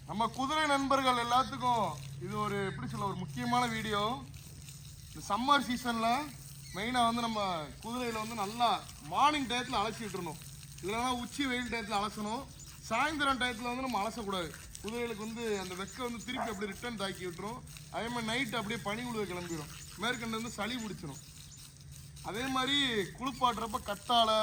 நம்ம குதிரை நண்பர்கள் எல்லாத்துக்கும் இது ஒரு எப்படி சொல்ல ஒரு முக்கியமான வீடியோ. இந்த சம்மர் சீசனில் மெயினாக வந்து நம்ம குதிரையில் வந்து நல்லா மார்னிங் டயத்தில் அலசி விட்டுறணும். இல்லைன்னா உச்சி வெயில் டயத்தில் அலசணும். சாயந்தரம் டயத்தில் வந்து நம்ம அலசக்கூடாது. குதிரைகளுக்கு வந்து அந்த வெக்கை வந்து திருப்பி அப்படியே ரிட்டர்ன் தாக்கி விட்டுரும். அதே மாதிரி நைட்டு அப்படியே பனி உழுவ கிளம்பிடும். மேற்கண்டு வந்து சளி பிடிச்சிடும். அதே மாதிரி குளிப்பாட்டுறப்ப கத்தாழை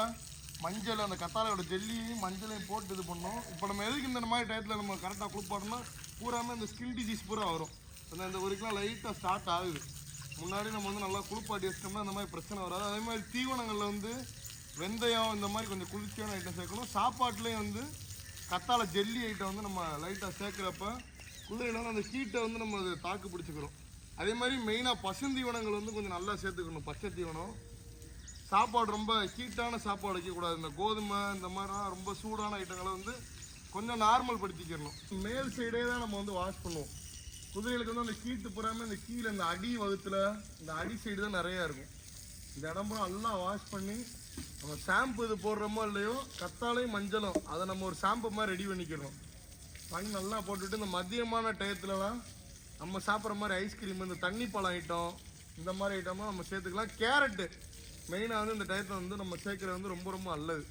மஞ்சள் அந்த கத்தாழையோட ஜெல்லியும் மஞ்சளையும் போட்டு இது பண்ணோம். இப்போ நம்ம எதுக்கு இந்த மாதிரி டயத்தில் நம்ம கரெக்டாக குளிப்பாட்டோம்னா பூராமே இந்த ஸ்கின் டிசீஸ் பூரா வரும். இந்த ஒரு கிலோ லைட்டாக ஸ்டார்ட் ஆகுது. முன்னாடி நம்ம வந்து நல்லா குளிப்பாட்டி வச்சிட்டோம்னா அந்த மாதிரி பிரச்சனை வராது. அதே மாதிரி தீவனங்களில் வந்து வெந்தயம் இந்த மாதிரி கொஞ்சம் குளிர்ச்சியான ஐட்டம் சேர்க்கணும். சாப்பாட்டுலேயும் வந்து கத்தாழை ஜெல்லி ஐட்டம் வந்து நம்ம லைட்டாக சேர்க்குறப்ப குதிரையில வந்து அந்த ஹீட்டை வந்து நம்ம அதை தாக்கு பிடிச்சிக்கிறோம். அதே மாதிரி மெயினாக பசுந்தீவனங்கள் வந்து கொஞ்சம் நல்லா சேர்த்துக்கணும். பச்சை தீவனம் சாப்பாடு ரொம்ப ஹீட்டான சாப்பாடு வைக்கக்கூடாது. இந்த கோதுமை இந்த மாதிரிலாம் ரொம்ப சூடான ஐட்டங்களை வந்து கொஞ்சம் நார்மல் படுத்திக்கிறணும். மேல் சைடே தான் நம்ம வந்து வாஷ் பண்ணுவோம். குதிரைகளுக்கு வந்து அந்த ஹீட்டு புறாமல் இந்த கீழே இந்த அடி வகுத்தில் இந்த அடி சைடு தான் நிறையா இருக்கும். இந்த இடம்புறம் நல்லா வாஷ் பண்ணி நம்ம ஷாம்பு இது போடுறோமோ இல்லையோ கத்தாழையும் மஞ்சளும் அதை நம்ம ஒரு ஷாம்பு மாதிரி ரெடி பண்ணிக்கிறோம். பண்ணி நல்லா போட்டுட்டு இந்த மதியமான டயத்துலலாம் நம்ம சாப்பிட்ற மாதிரி ஐஸ்கிரீம் இந்த தண்ணி பழம் ஐட்டம் இந்த மாதிரி ஐட்டம்லாம் நம்ம சேர்த்துக்கலாம். கேரட்டு மெயினாக வந்து இந்த டயத்தில் வந்து நம்ம சேர்க்குறது வந்து ரொம்ப ரொம்ப நல்லது.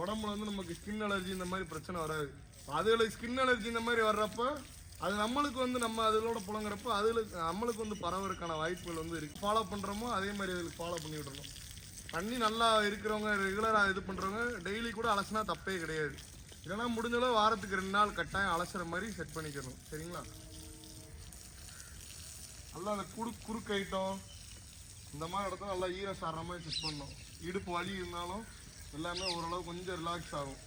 உடம்புல வந்து நமக்கு ஸ்கின் அலர்ஜி இந்த மாதிரி பிரச்சனை வராது. அதில் ஸ்கின் அலர்ஜி இந்த மாதிரி வர்றப்போ அது நம்மளுக்கு வந்து நம்ம அதிலோட புழங்குறப்போ அதில் நம்மளுக்கு வந்து பரவறதுக்கான வாய்ப்புகள் வந்து இருக்குது. ஃபாலோ பண்ணுறோமோ அதே மாதிரி அதுக்கு ஃபாலோ பண்ணி விடணும். தண்ணி நல்லா இருக்கிறவங்க ரெகுலராக இது பண்ணுறவங்க டெய்லி கூட அலசினா தப்பே கிடையாது. இல்லைனா முடிஞ்சளவு வாரத்துக்கு 2 நாள் கட்டாயம் அலசுற மாதிரி செட் பண்ணிக்கணும். சரிங்களா? நல்லா அந்த குறுக்கு ஐட்டம் இந்த மாதிரி இடத்துல நல்லா ஈரம் சாடுற மாதிரி செட் பண்ணணும். இடுப்பு வலி இருந்தாலும் எல்லாமே ஓரளவு கொஞ்சம் ரிலாக்ஸ் ஆகும்.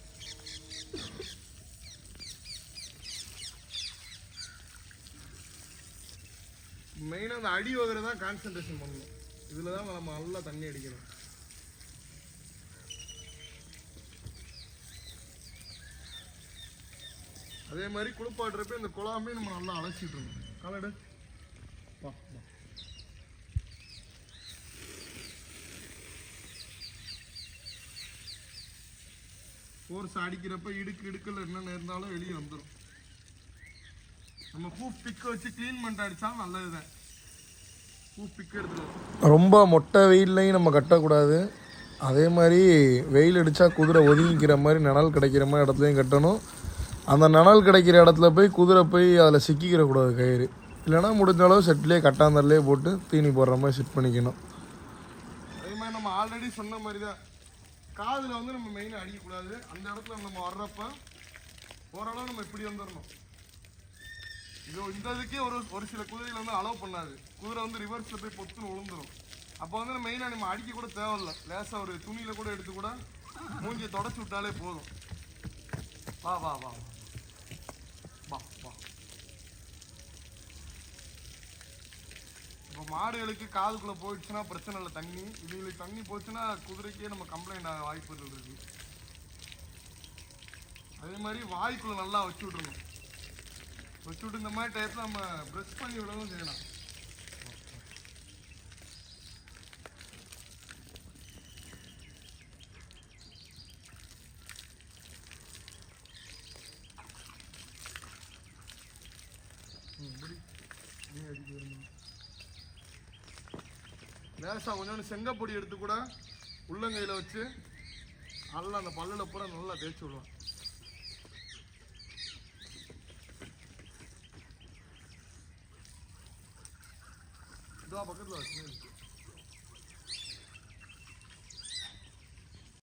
மெயினாக அந்த அடி வகரை தான் கான்சன்ட்ரேஷன் பண்ணணும். இதில் தான் நம்ம நல்லா தண்ணி அடிக்கணும். அதே மாதிரி குளிப்பாட்டுறப்ப இந்த குழாமே நம்ம நல்லா அலசிட்டு இருக்கணும். காலடு வா வா ஃபோர்ஸ் அடிக்கிறப்ப இடுக்கல் என்னென்ன இருந்தாலும் வெளியே வந்துடும். நம்ம ஹூப் பிக் வச்சு க்ளீன் பண்ணிட்டு அடித்தாலும் நல்லதுதான். ஹூப் பிக் எடுத்துருவோம். ரொம்ப மொட்டை வெயில்லையும் நம்ம கட்டக்கூடாது. அதே மாதிரி வெயில் அடித்தா குதிரை ஒதுங்கிக்கிற மாதிரி நிழல் கிடைக்கிற மாதிரி இடத்துலையும் கட்டணும். அந்த நிழல் கிடைக்கிற இடத்துல போய் குதிரை போய் அதில் சிக்கிக்கிறக்கூடாது கயிறு. இல்லைனா முடிஞ்ச அளவு செட்லேயே கட்டாந்தரலே போட்டு தீனி போடுற மாதிரி செட் பண்ணிக்கணும். அதே மாதிரி நம்ம ஆல்ரெடி சொன்ன மாதிரி தான் காதில் வந்து நம்ம மெயினாக அடிக்கக்கூடாது. அந்த இடத்துல நம்ம வர்றப்ப ஓரளவு நம்ம இப்படி வந்துடணும். இந்த இதுக்கே ஒரு சில குதிரைகள் வந்து அலோவ் பண்ணாது. குதிரை வந்து ரிவர்ஸில் போய் பொத்துன்னு விழுந்துடும். அப்போ வந்து மெயினாக நம்ம அடிக்க கூட தேவையில்லை. லேசாக ஒரு துணியில் கூட எடுத்து கூட மூஞ்சியை தொடச்சி விட்டாலே போதும். வா வா வா வா வா. இப்போ மாடுகளுக்கு காதுக்குள்ளே போயிடுச்சுன்னா பிரச்சனை இல்லை தண்ணி. இதுகளுக்கு தண்ணி போச்சுன்னா குதிரைக்கே நம்ம கம்ப்ளைண்ட் ஆக வாய்ப்புகள் இருக்குது. அதே மாதிரி வாய்க்குள்ளே நல்லா வச்சு விட்ருணும். வச்சு விட்டு இந்த மாதிரி டயத்தில் நம்ம ப்ரெஷ் பண்ணி விடவும் செய்யலாம். லேசாக கொஞ்சோண்டு செங்கப்பொடி எடுத்து கூட உள்ளங்கையில் வச்சு நல்லா அந்த பல்லில் பூரா நல்லா தேய்ச்சி விடலாம். இதுவா பக்கத்தில் வச்சு